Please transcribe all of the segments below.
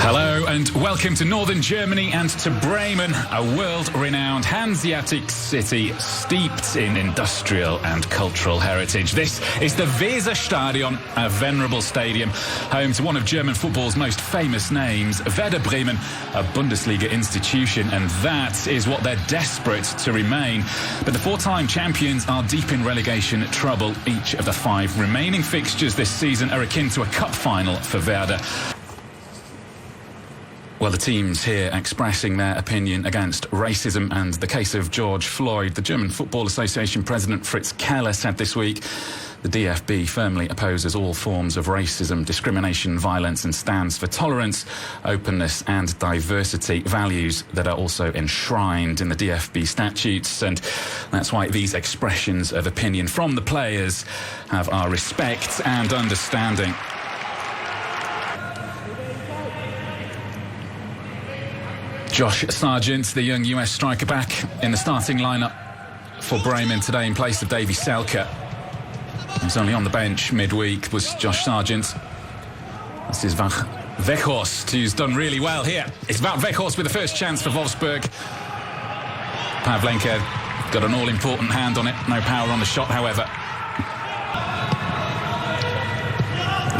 Hello and welcome to northern Germany and to Bremen, a world-renowned Hanseatic city steeped in industrial and cultural heritage. This is the Weserstadion, a venerable stadium, home to one of German football's most famous names, Werder Bremen, a Bundesliga institution, and that is what they're desperate to remain. But the four-time champions are deep in relegation trouble. Each of the 5 remaining fixtures this season are akin to a cup final for Werder. Well, the teams here expressing their opinion against racism and the case of George Floyd. The German Football Association President Fritz Keller said this week the DFB firmly opposes all forms of racism, discrimination, violence and stands for tolerance, openness and diversity, values that are also enshrined in the DFB statutes. And that's why these expressions of opinion from the players have our respect and understanding. Josh Sargent, the young US striker, back in the starting lineup for Bremen today in place of Davy Selke. He was only on the bench midweek, was Josh Sargent. This is Wout Weghorst, who's done really well here. It's Wout Weghorst with the first chance for Wolfsburg. Pavlenka got an all-important hand on it. No power on the shot, however.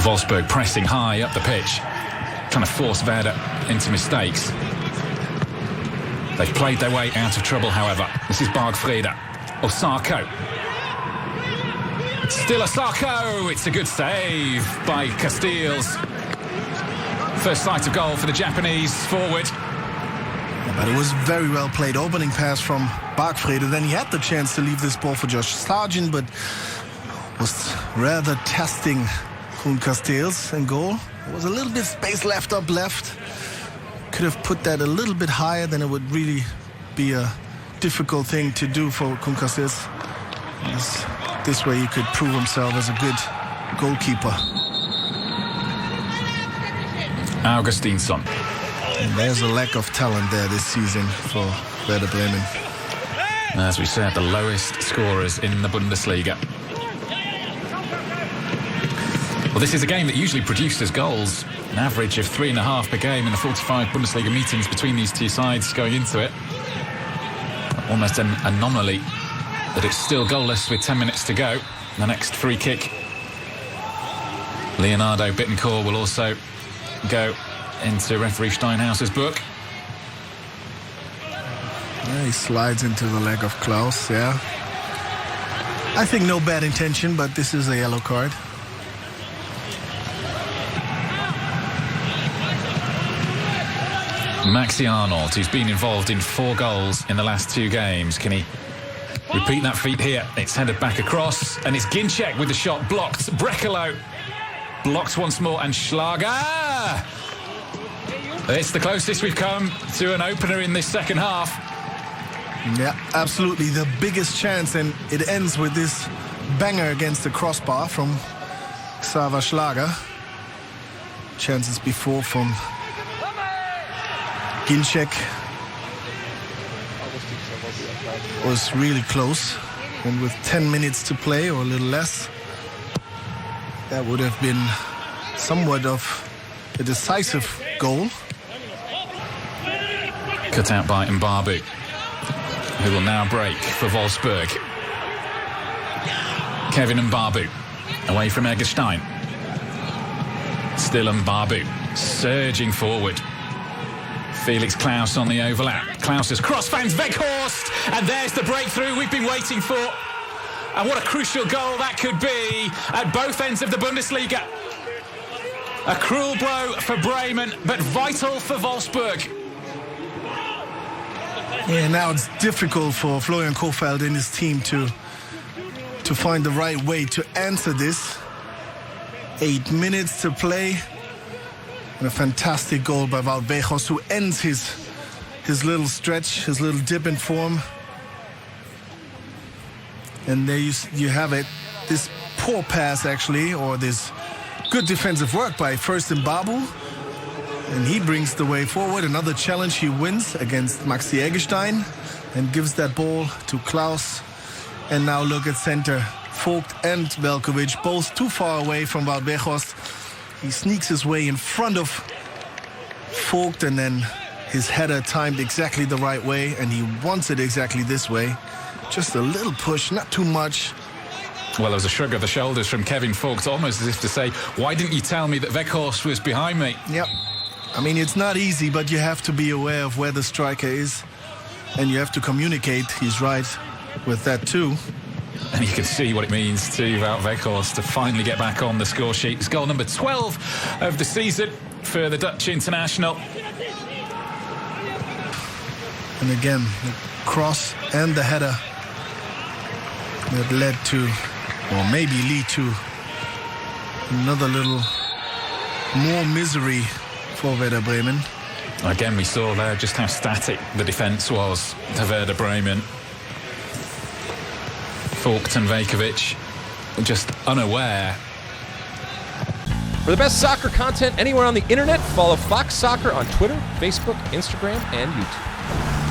Wolfsburg pressing high up the pitch, trying to force Werder into mistakes. They've played their way out of trouble, however. This is Bargfrede. Osako. Still Osako. It's a good save by Casteels. First sight of goal for the Japanese forward. Yeah, but it was very well played. Opening pass from Bargfrede. Then he had the chance to leave this ball for Josh Sargent, but was rather testing Koen Casteels in goal. There was a little bit space left up left. Could have put that a little bit higher, then it would really be a difficult thing to do for Koen Casteels. This way he could prove himself as a good goalkeeper. Augustinsson. And there's a lack of talent there this season for Werder Bremen. As we said, the lowest scorers in the Bundesliga. Well, this is a game that usually produces goals. An average of 3.5 per game in the 45 Bundesliga meetings between these two sides going into it. Almost an anomaly that it's still goalless with 10 minutes to go. The next free kick, Leonardo Bittencourt, will also go into referee Steinhauser's book. Yeah, he slides into the leg of Klaus, yeah. I think no bad intention, but this is a yellow card. Maxi Arnold, who's been involved in 4 goals in the last 2 games. Can he repeat that feat here? It's headed back across, and it's Ginczek with the shot blocked. Brekalo blocked once more, and Schlager. It's the closest we've come to an opener in this second half. Yeah, absolutely. The biggest chance, and it ends with this banger against the crossbar from Xaver Schlager. Chances before from Ginczek was really close, and with 10 minutes to play or a little less, that would have been somewhat of a decisive goal. Cut out by Mbabu, who will now break for Wolfsburg. Kevin Mbabu away from Eggestein. Still Mbabu surging forward. Felix Klaus on the overlap. Klaus's cross finds Weghorst, and there's the breakthrough we've been waiting for. And what a crucial goal that could be at both ends of the Bundesliga. A cruel blow for Bremen, but vital for Wolfsburg. Yeah, now it's difficult for Florian Kohfeldt and his team to find the right way to answer this. 8 minutes to play. And a fantastic goal by Wout Weghorst, who ends his little stretch, his little dip in form. And there you have it. This poor pass, actually, or this good defensive work by first Mbabu. And he brings the way forward. Another challenge he wins against Maxi Eggestein and gives that ball to Klaus. And now look at center. Vogt and Velkovic, both too far away from Wout Weghorst. He sneaks his way in front of Vogt, and then his header timed exactly the right way, and he wants it exactly this way. Just a little push, not too much. Well, there was a shrug of the shoulders from Kevin Vogt, almost as if to say, why didn't you tell me that Weghorst was behind me? Yep. I mean, it's not easy, but you have to be aware of where the striker is, and you have to communicate. He's right with that too. And you can see what it means to Wout Weghorst to finally get back on the score sheet. It's goal number 12 of the season for the Dutch international. And again, the cross and the header that led to, or maybe lead to, another little more misery for Werder Bremen. Again, we saw there just how static the defence was to Werder Bremen. Vogt and Vekovic just unaware. For the best soccer content anywhere on the internet, follow Fox Soccer on Twitter, Facebook, Instagram, and YouTube.